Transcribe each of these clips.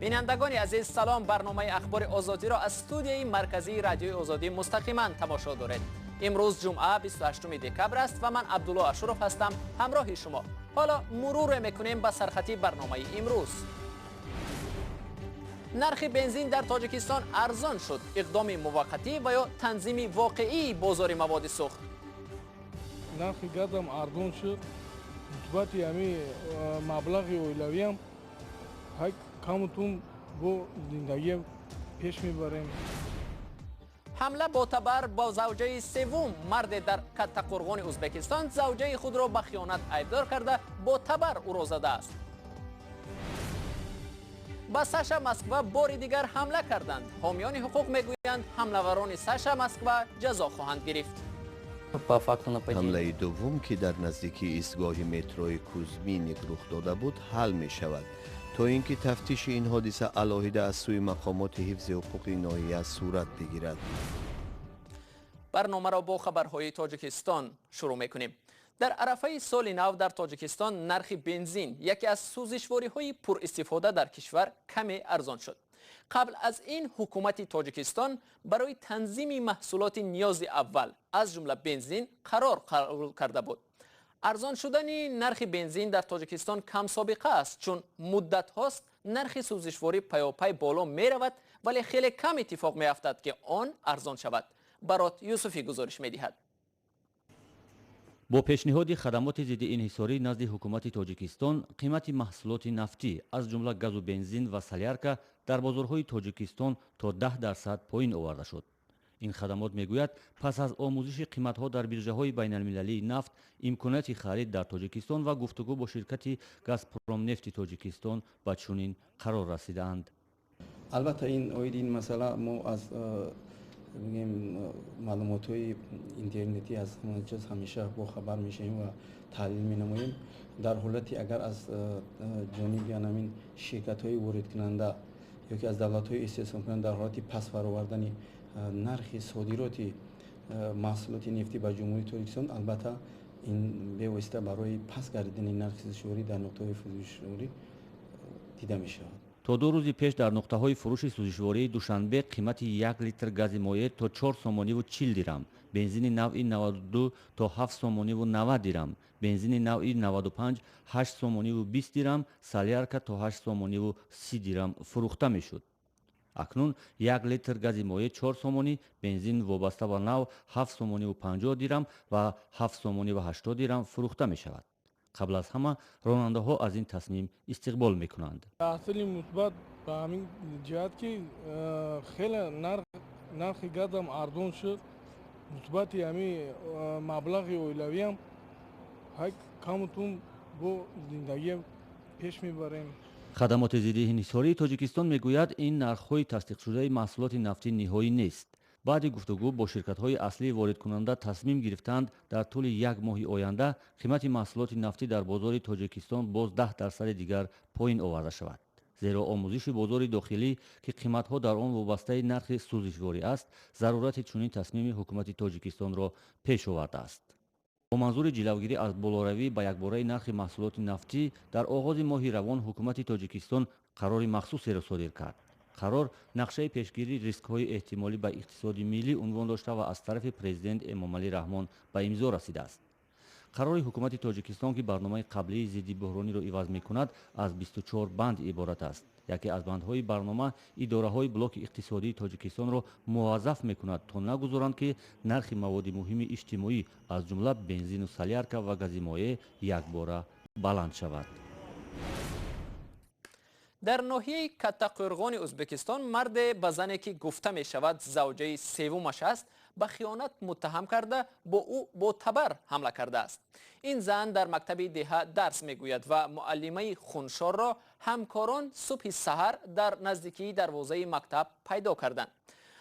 بینندگان عزیز سلام. برنامه اخبار آزادی را از استودیوی مرکزی رادیوی آزادی مستقیما تماشا دارید. امروز جمعه 28 دکبر است و من عبدالله اشرف هستم همراه شما. حالا مرور میکنیم به سرخطی برنامه امروز. نرخ بنزین در تاجیکستان ارزان شد. اقدام موقتی و یا تنظیم واقعی بازار مواد سوخت. نرخ گازم ارزان شد. نسبت همی مبلغ اولوی هم کمتون با زندگی پیش میبریم. حمله با تبر با زوجه سوم. مرد در کتقرغان ازبکستان زوجه خود را به خیانت ایبدار کرده با تبر او را زده است. به ساشا مسکو بار دیگر حمله کردند. حامیان حقوق میگویند حمله‌وران ساشا مسکو جزا خواهند گرفت. حمله دوم که در نزدیکی ایستگاه متروی کوزمینیک رخ داده بود حل می شود تا اینکه تفتیش این حادثه علاهیده از سوی مقامات حفظ حقوق ناحیه صورت بگیرد. برنامه را با خبرهای تاجیکستان شروع میکنیم. در عرفه سال نو در تاجیکستان نرخ بنزین یکی از سوزشواری‌های پر استفاده در کشور کمی ارزان شد. قبل از این حکومت تاجیکستان برای تنظیم محصولات نیاز اول از جمله بنزین قرار کرده بود. ارزان شدن نرخ بنزین در تاجیکستان کم سابقه است، چون مدت هاست نرخ سوزشواری پیاپی بالا می رود ولی خیلی کم اتفاق می افتد که آن ارزان شود. برات یوسفی گزارش می دهد. با پیشنهاد خدمات ضد انحصاری نزد حکومت تاجیکستان، قیمت محصولات نفتی از جمله گاز و بنزین و سلیارکا در بازارهای تاجیکستان تا 10% پایین آورده شد. این خدمات میگوید پس از آموزش قیمت‌ها در بیرژه‌های بین‌المللی نفت، امکانات خرید در تاجیکستان و گفتگو با شرکت گازپروم نفت تاجیکستان به چنین قرار رسیدند. البته این مسئله ما از معلومات‌های اینترنتی از همیشه با خبر میشیم و تحلیل می‌نماییم. در حالتی اگر از جانب همین شرکت‌های وارد کننده یا که از دولت‌های استحصال کننده در حالت پس برآوردن نرخ صادرات محصولات نفتی به جمهوری تاجیکستان، البته این به واسطه برای پس گردیدن نرخ سوزشواری در نقطه‌های فروشواری دیده می‌شود. تا 2 روز پیش در نقطه‌های فروش سوزشواری دوشنبه قیمت 1 لیتر گاز مایع تا 4 سومانی و 40 درم، بنزین نوعی 92 تا 7 سومانی و 90 درم، بنزین نوعی 95 8 سومانی و 20 درم، سلیارکا تا 8 سومانی و 30 درم فروخته می‌شد. اکنون 1 لیتر گاز مایع 4 سومانی، بنزین وابسته به نوع 7 سومانی و 50 درم و 7 سومانی و 80 درم فروخته می شود. قبل از همه راننده ها از این تصمیم استقبال می کنند. تحصیل مثبت به همین جهت که خیلی نرخ گازم ارزان شد. مثبت همین مبلغ اولوی هم کمتون با زندگی پیش میبریم. خدمات ضد انحصاری تاجیکستان میگوید این نرخ‌های تصدیق شده محصولات نفتی نهایی نیست. بعد گفتگو با شرکت‌های اصلی وارد کننده تصمیم گرفتند در طول یک ماه آینده قیمت محصولات نفتی در بازار تاجیکستان باز 10% دیگر پایین آورده شود. زیرا آموزش بازار داخلی که قیمت‌ها در آن وابسته نرخ سوزشواری است، ضرورت چنین تصمیم حکومت تاجیکستان را پیش آورده است. با منظور جلوگیری از بالاروی به یکباره نرخ محصولات نفتی، در آغاز ماه روان حکومت تاجیکستان قرار مخصوصی را صادر کرد. قرار نقشه پیشگیری ریسک‌های احتمالی به اقتصاد ملی عنوان داشته و از طرف پرزیدنت امامعلی رحمان به امضا رسیده است. قرار حکومت تاجیکستان که برنامه قبلی ضد بحرانی را عوض می‌کند از 24 بند عبارت است. یکی از بندهای برنامه اداره‌های بلاک اقتصادی تاجیکستان را موظف می‌کند تا نگذارند که نرخ مواد مهم اجتماعی از جمله بنزین و سلیارکا و گاز مایع یکباره بلند شود. در ناحیه کتقرغان ازبکستان مرد به زنی که گفته می شود زوجه سومش است به خیانت متهم کرده با او با تبر حمله کرده است. این زن در مکتب دهه درس می گوید و معلمه خونشار را همکاران صبح سحر در نزدیکی دروازه مکتب پیدا کردند.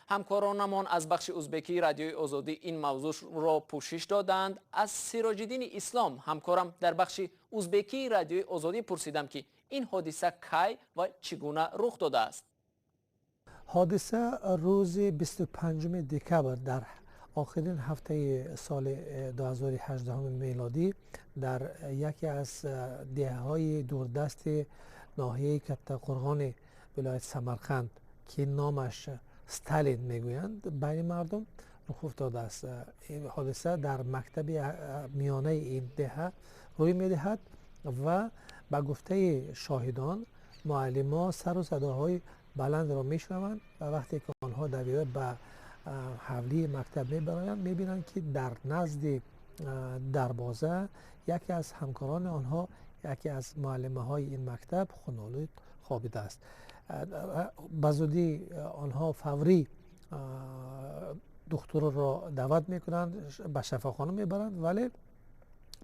همکارانمان از بخش ازبکی رادیوی آزادی این موضوع را پوشش دادند. از سراج‌الدین اسلام همکارم در بخش ازبکی رادیوی آزادی پرسیدم که این حادثه کی و چگونه رخ داده است. حادثه روز 25 دکبر در آخرین هفته سال 2018 میلادی در یکی از دهه‌های دوردست ناحیه کتقرغان ولایت سمرقند که نامش ستالین میگویند بین مردم رخ افتاده است. این حادثه در مکتب میانه این دهه روی میدهد و با گفته شاهدان معلمان سر و صداهای بلند را میشنوند و وقتی که آنها دویده به حولی مکتب میبرند میبینند که در نزد دروازه یکی از همکاران آنها، یکی از معلمه های این مکتب خونالود خوابیده است. بزودی آنها فوری دکتر را دعوت میکنند، به شفاخانه میبرند، ولی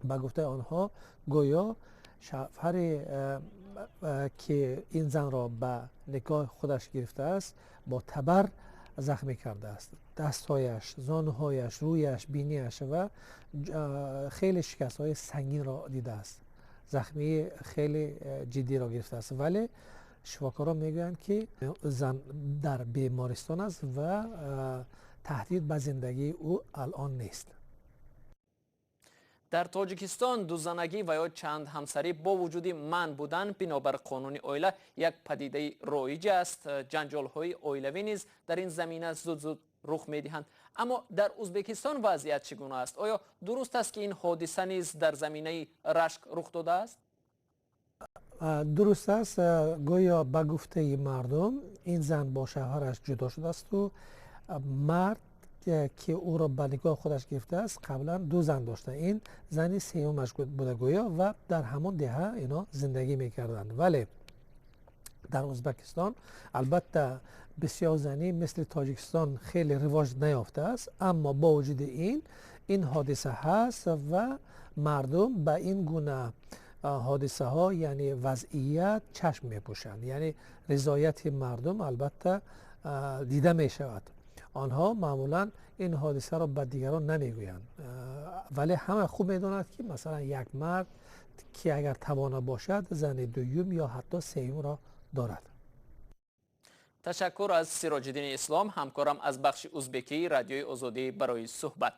با گفته آنها گویا شوهر که این زن را به نگاه خودش گرفته است با تبر زخمی کرده است. دستهایش، زانوهایش، رویش، بینیش و خیلی شکست های سنگین را دیده است. زخمی خیلی جدی را گرفته است، ولی شفاکاران میگویند که زن در بیمارستان است و تهدید به زندگی او الان نیست. در تاجیکستان دوزنگی و یا چند همسری با وجود منع بودن بنابر قانون اویله یک پدیده رایج است. جنجال های اویلوی نیز در این زمینه زود رخ میدهند. اما در ازبکستان وضعیت چگونه است؟ آیا درست است که این حادثه نیز در زمینه رشک رخ داده است؟ درست است. گویا به گفته مردم این زن با شوهرش جدا شده است و مرد که او را به نگاه خودش گرفته است قبلا 2 زن داشته. این زنی سومش بوده گویا و در همون دهه اینا زندگی میکردند. ولی در ازبکستان البته بسیار زنی مثل تاجیکستان خیلی رواج نیافته است، اما با وجود این حادثه هست و مردم به این گونه حادثه ها یعنی وضعیت چشم میپوشند. یعنی رضایت مردم البته دیده می شود. آنها معمولا این حادثه را به دیگران نمیگویند، ولی همه خوب میدونند که مثلا یک مرد که اگر توانا باشد زن دوم یا حتی سوم را دارد. تشکر از سراج الدین اسلام، همکارم از بخش ازبکی رادیوی آزادی برای صحبت.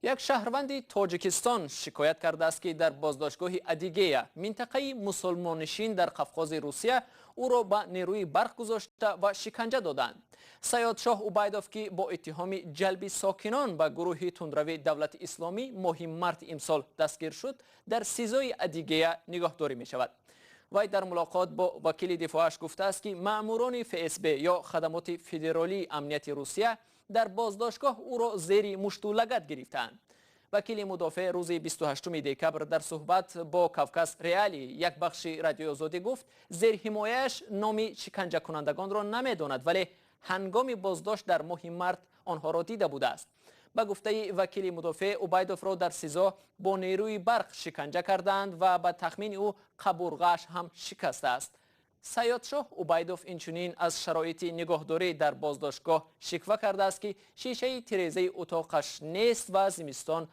یک شهروند تاجیکستان شکایت کرده است که در بازداشتگاه ادیگه منطقه مسلمانشین در قفقاز روسیه او را به نیروی برق گذاشته و شکنجه دادند. سیاد شاه اوبایدوف که با اتهام جلب ساکنان به گروه تندروی دولت اسلامی ماه مارت امسال دستگیر شد، در سیزای ادیگه نگهداری می شود. وی در ملاقات با وکیل دفاعش گفته است که ماموران FSB یا خدمات فدرالی امنیت روسیه در بازداشتگاه او را زیر مشت و لگد گرفتند. وکیل مدافع روز 28 دکبر در صحبت با کاوکاس ریالی یک بخش رادیو آزادی گفت زیر حمایه‌اش نام شکنجه کنندگان را نمیداند، ولی هنگام بازداشت در ماه مارت آنها را دیده بوده است. به گفته وکیل مدافع، اوبایدوف را در سیزا با نیروی برق شکنجه کردند و به تخمین او قبورغش هم شکسته است. سیاد شاه اوبایدوف اینچنین از شرایط نگهداری در بازداشتگاه شکوه کرده است که شیشه تیره‌ای اتاقش نیست و زمستان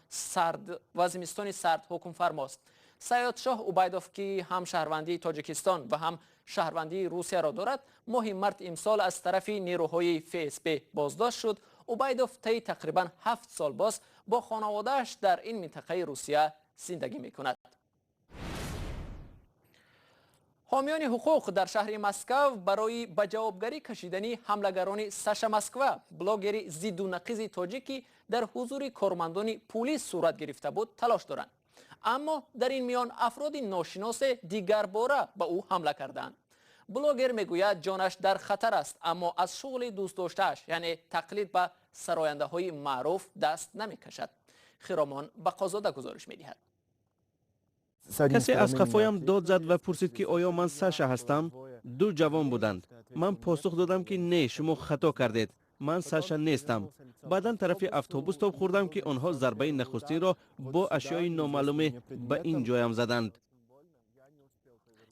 سرد حکم فرماست. سیاد شاه اوبایدوف که هم شهروندی تاجیکستان و هم شهروندی روسیه را دارد، ماه مارت امسال از طرف نیروهای FSB بازداشت شد. اوبایدوف طی تقریبا 7 سال باز با خانواده‌اش در این منطقه روسیه زندگی می‌کند. حامیان حقوق در شهر مسکو برای به جوابگری کشیدن حملگران ساشا مسکوا، بلاگر ضد و نقیض تاجیکی در حضور کارمندان پلیس صورت گرفته بود، تلاش دارند. اما در این میان افراد ناشناس دیگر باره به او حمله کردند. بلاگر میگوید جانش در خطر است، اما از شغل دوست داشته‌اش یعنی تقلید به سراینده های معروف دست نمیکشد. خرامان بقازاده گزارش میدهد. کسی از قفایم داد زد و پرسید که آیا من ساشا هستم؟ 2 جوان بودند. من پاسخ دادم که نه، شما خطا کردید، من ساشا نیستم. بعداً طرف اتوبوس تاب خوردم که آنها ضربه نخستین را با اشیاء نامعلومه به این جایم زدند.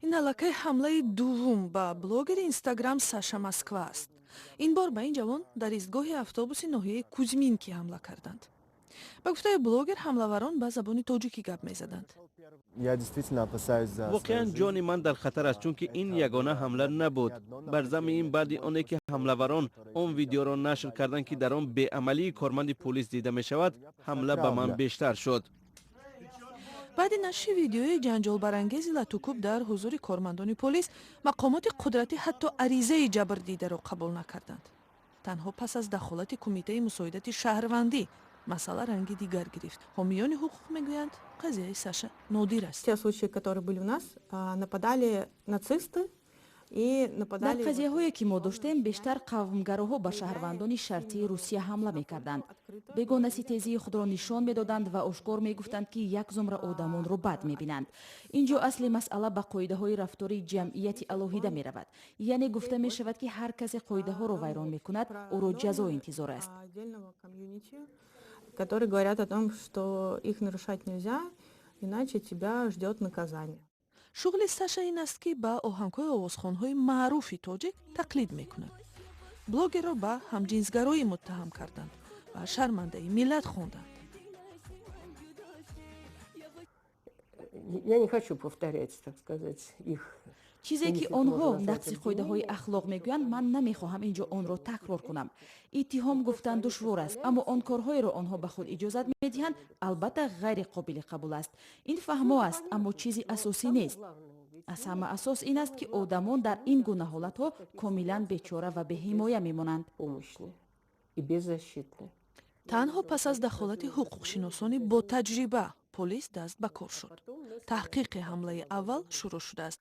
این علاقه حمله دوم به بلاگر اینستاگرام ساشا مسکوا است. این بار به این جوان در ایستگاه اتوبوس ناحیه کوزمینکی حمله کردند. به گفته بلاگر حمله‌وران به زبان تاجیکی گپ می‌زدند. واقعا جان من در خطر است، چون که این یگانه حمله نبود. بر ضمن این بعد آنکه که حمله‌وران آن ویدیو را نشر کردند که در آن بی‌عملی کارمند پلیس دیده می شود، حمله به من بیشتر شد. баъди нашри видеои ҷанҷолбарангези латукуб дар ҳузури кормандони полис, мақомоти қудратӣ ҳатто аризаи ҷабрдидаро қабул накарданд. танҳо пас аз дахолати кумитаи мусоидати шаҳрвандӣ масъала ранги дигар гирифт. ҳомиёни ҳуқуқ мегӯянд қазияи Саша нодир аст. Те случаи, которые были у нас, нападали нацисты. дар қазияҳое ки мо доштем бештар қавмгароҳо ба шаҳрвандони шартии русия ҳамла мекарданд. бегонаситезии худро нишон медоданд ва ошкор мегуфтанд ки як зумра одамонро бад мебинанд. инҷо асли масъала ба қоидаҳои рафтори ҷамъияти алоҳида меравад. яъне гуфта мешавад ки ҳар касе қоидаҳоро вайрон мекунад, ӯро ҷазо интизор аст. Которые говорят о том, что их нарушать нельзя, иначе тебя ждет наказание. шуғли Саша ин аст ки ба оҳангҳои овозхонҳои маъруфи тоҷик тақлид мекунад. блогерро ба ҳамҷинсгароӣ муттаҳам карданд ва шармандаи миллат хонданд. Я не хочу повторять, так сказать, их. чизе ки онҳо нақси қоидаҳои ахлоқ мегӯянд, ман намехоҳам инҷо онро такрор кунам. иттиҳом гуфтан душвор аст, аммо он корҳоеро онҳо ба худ иҷозат медиҳанд, албатта ғайри қобили қабул аст. ин фаҳмо аст, аммо чизи асосӣ нест. аз ҳама асос ин аст ки одамон дар ин гуна ҳолатҳо комилан бечора ва беҳимоя мемонанд. танҳо пас аз дахолати ҳуқуқшиносони бо таҷриба полис даст ба кор шуд. таҳқиқи ҳамлаи аввал шурӯъ шудааст.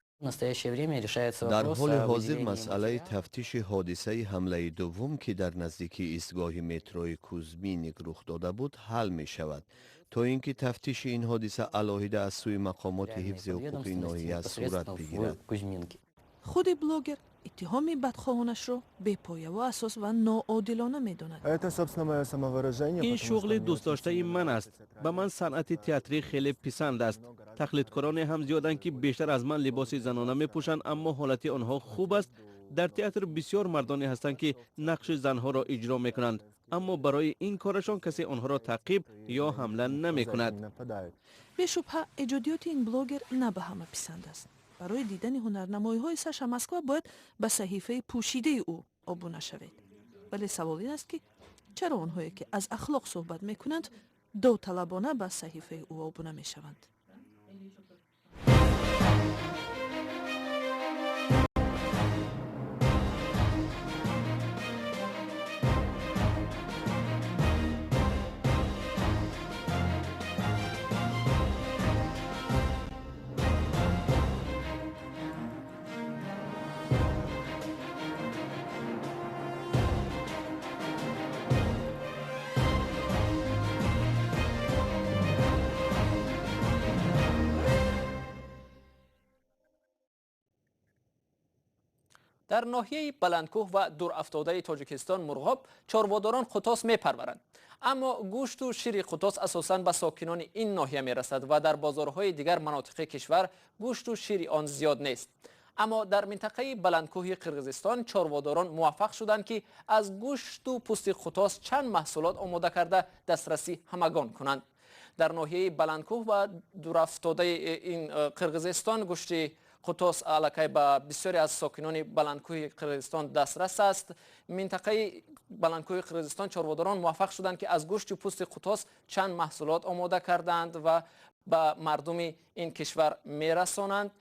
дар ҳоли ҳозир масъалаи тафтиши ҳодисаи ҳамлаи дуввум ки дар наздикии истгоҳи метрои кузминик рух дода буд ҳал мешавад, то ин ки тафтиши ин ҳодиса алоҳида аз сӯи мақомоти ҳифзи ҳуқуқи ноҳия сурат бигирад. худи блогер иттиҳоми бадхоҳонашро бепояву асос ва ноодилона медонад. ин шуғли дӯстдоштаи ман аст. ба ман санъати театрӣ хеле писанд аст. тақлидкороне ҳам зиёданд ки бештар аз ман либоси занона мепӯшанд, аммо ҳолати онҳо хуб аст. дар театр бисёр мардоне ҳастанд ки нақши занҳоро иҷро мекунанд, аммо барои ин корашон касе онҳоро таъқиб ё ҳамла намекунад. бешубҳа эҷодиёти ин блогер на ба ҳама писанд аст. барои дидани ҳунарнамоиҳои Саша Москва бояд ба саҳифаи пӯшидаи ӯ обуна шавед. вале савол ин аст ки чаро онҳое ки аз ахлоқ суҳбат мекунанд довталабона ба саҳифаи ӯ обуна мешаванд? در ناحیه بلندکوه و دورافتاده تاجیکستان مرغاب چارواداران قطاس میپرورند، اما گوشت و شیر قطاس اساساً به ساکنان این ناحیه میرسد و در بازارهای دیگر مناطق کشور گوشت و شیر آن زیاد نیست. اما در منطقه بلندکوه قرقیزستان چارواداران موفق شدند که از گوشت و پوست قطاس چند محصولات آماده کرده دسترسی همگان کنند. در ناحیه بلندکوه و دورافتاده این قرقیزستان گوشت قطاس علاقه با بسیاری از ساکنان بلندکوه قرقیزستان دسترس است. منطقه بلندکوه قرقیزستان چارواداران موفق شدند که از گوشت و پوست قطاس چند محصولات آماده کردند و به مردم این کشور میرسانند.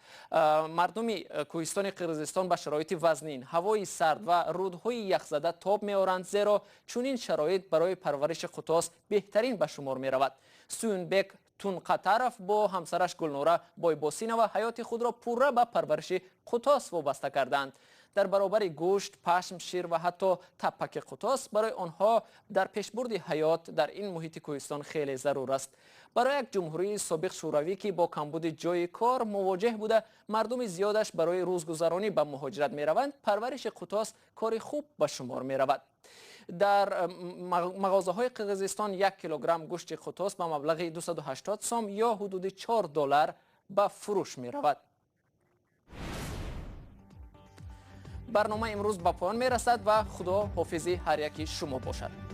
مردم کوهستان قرقیزستان به شرایط وزنین، هوای سرد و رودهای یخزده تاب میآورند، زیرا چنین شرایط برای پرورش قطاس بهترین به شمار می رود. سوینبک تونقطرف با همسرش گلنوره بایباسینова حیات خود را پوره به پرورش قطاس وابسته کردند. در برابر گوشت، پشم، شیر و حتی تپک قطاس برای آنها در پیشبرد حیات در این محیط کوهستان خیلی ضرور است. برای یک جمهوری سابق شوروی که با کمبود جای کار مواجه بوده، مردم زیادش برای روزگذرانی به مهاجرت می روند، پرورش قطاس کار خوب به شمار می رود. در مغازه های قرقیزستان 1 کیلوگرم گوشت قطاس به مبلغ 280 سوم یا حدود $4 به فروش می رود. برنامه امروز به پایان می رسد و خدا حافظ هر یکی شما باشد.